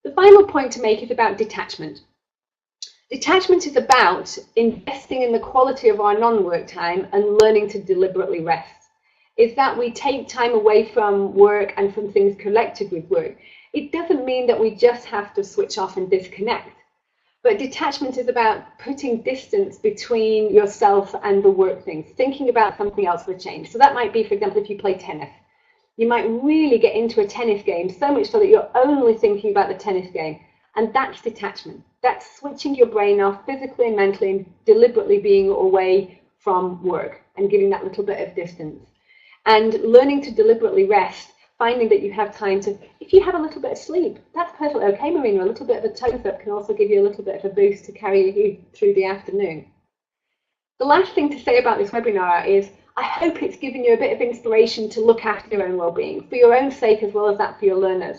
The final point to make is about detachment. Detachment is about investing in the quality of our non-work time and learning to deliberately rest. Is that we take time away from work and from things connected with work. It doesn't mean that we just have to switch off and disconnect. But detachment is about putting distance between yourself and the work things, thinking about something else for a change. So that might be, for example, if you play tennis. You might really get into a tennis game, so much so that you're only thinking about the tennis game. And that's detachment. That's switching your brain off physically and mentally and deliberately being away from work and giving that little bit of distance. And learning to deliberately rest, finding that you have time to, if you have a little bit of sleep, that's perfectly okay, Marina. A little bit of a tone up can also give you a little bit of a boost to carry you through the afternoon. The last thing to say about this webinar is, I hope it's given you a bit of inspiration to look after your own well-being, for your own sake as well as that for your learners.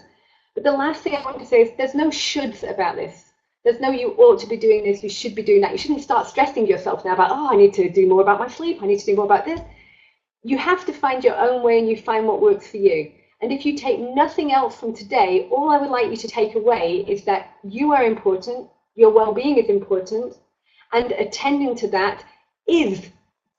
But the last thing I want to say is there's no shoulds about this. There's no you ought to be doing this, you should be doing that. You shouldn't start stressing yourself now about, oh, I need to do more about my sleep, I need to do more about this. You have to find your own way and you find what works for you. And if you take nothing else from today, all I would like you to take away is that you are important, your well-being is important, and attending to that is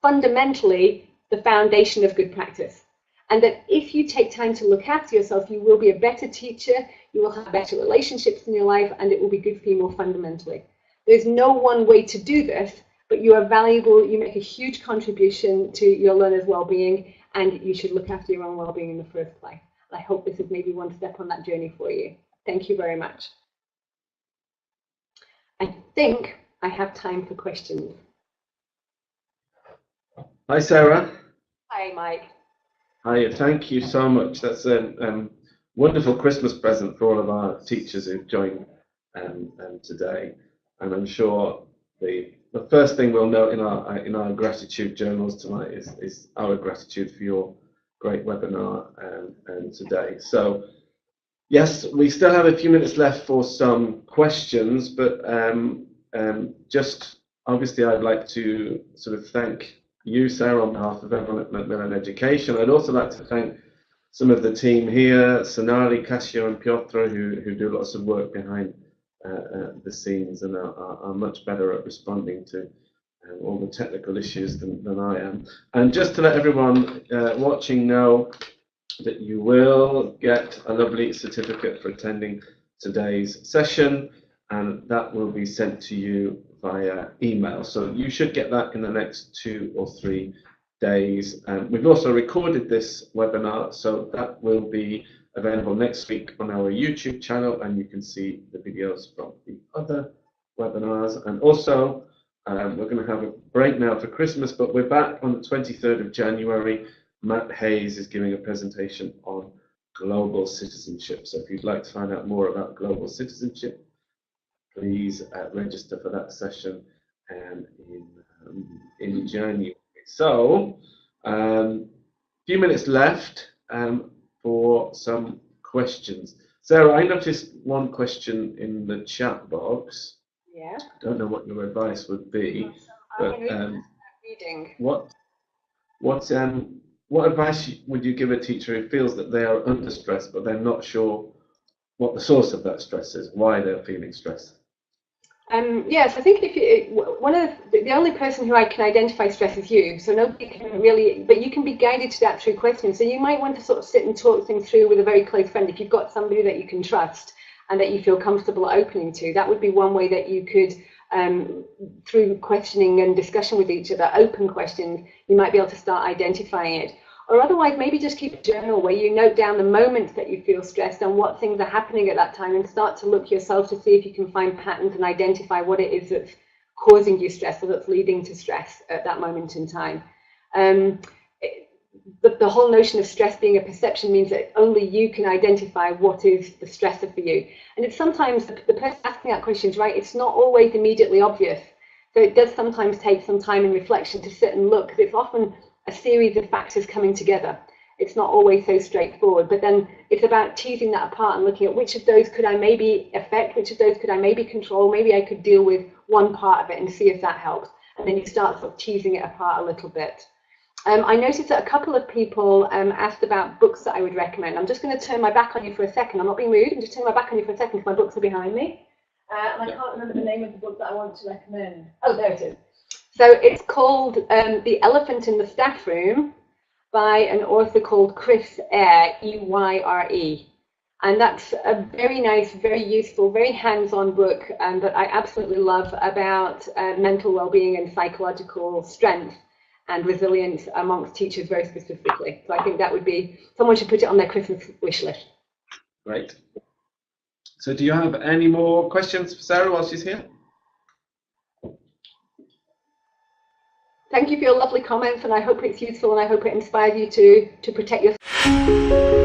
fundamentally the foundation of good practice. And that if you take time to look after yourself, you will be a better teacher, you will have better relationships in your life, and it will be good for you more fundamentally. There's no one way to do this, but you are valuable, you make a huge contribution to your learners' well-being, and you should look after your own well-being in the first place. I hope this is maybe one step on that journey for you. Thank you very much. I think I have time for questions. Hi, Sarah. Hi, Mike. Hi, thank you so much. That's a wonderful Christmas present for all of our teachers who've joined today. And I'm sure the first thing we'll note in our gratitude journals tonight is our gratitude for your great webinar today. So yes, we still have a few minutes left for some questions, but just obviously I'd like to sort of thank you, Sarah, on behalf of everyone at Macmillan Education. I'd also like to thank some of the team here, Sonali, Kasia and Piotr, who do lots of work behind the scenes and are much better at responding to all the technical issues than I am. And just to let everyone watching know that you will get a lovely certificate for attending today's session, and that will be sent to you via email. So you should get that in the next 2 or 3 days. We've also recorded this webinar, so that will be available next week on our YouTube channel, and you can see the videos from the other webinars. And also, we're going to have a break now for Christmas, but we're back on the 23rd of January. Matt Hayes is giving a presentation on global citizenship. So if you'd like to find out more about global citizenship, please register for that session in January. So, few minutes left for some questions. Sarah, I noticed one question in the chat box. Yeah. I don't know what your advice would be, but reading. What advice would you give a teacher who feels that they are under stress, but they're not sure what the source of that stress is, why they're feeling stress? Yes, I think if the only person who I can identify stress is you, so nobody can really, but you can be guided to that through questions. So you might want to sort of sit and talk things through with a very close friend. If you've got somebody that you can trust and that you feel comfortable opening to, that would be one way that you could, through questioning and discussion with each other, open questions, you might be able to start identifying it. Or otherwise, maybe just keep a journal where you note down the moments that you feel stressed and what things are happening at that time, and start to look yourself to see if you can find patterns and identify what it is that's causing you stress or that's leading to stress at that moment in time. The whole notion of stress being a perception means that only you can identify what is the stressor for you. And it's sometimes the person asking that question is right, it's not always immediately obvious. So it does sometimes take some time and reflection to sit and look, because it's often a series of factors coming together. It's not always so straightforward, but then it's about teasing that apart and looking at which of those could I maybe affect, which of those could I maybe control, maybe I could deal with one part of it and see if that helps. And then you start sort of teasing it apart a little bit. I noticed that a couple of people asked about books that I would recommend. I'm just going to turn my back on you for a second. I'm not being rude. I'm just turning my back on you for a second because my books are behind me. And I can't remember the name of the book that I want to recommend. Oh, there it is. So it's called The Elephant in the Staff Room by an author called Chris Eyre, E-Y-R-E. And that's a very nice, very useful, very hands-on book that I absolutely love about mental well-being and psychological strength and resilience amongst teachers very specifically. So I think that would be, someone should put it on their Christmas wish list. Great. So do you have any more questions for Sarah while she's here? Thank you for your lovely comments, and I hope it's useful and I hope it inspires you to protect yourself.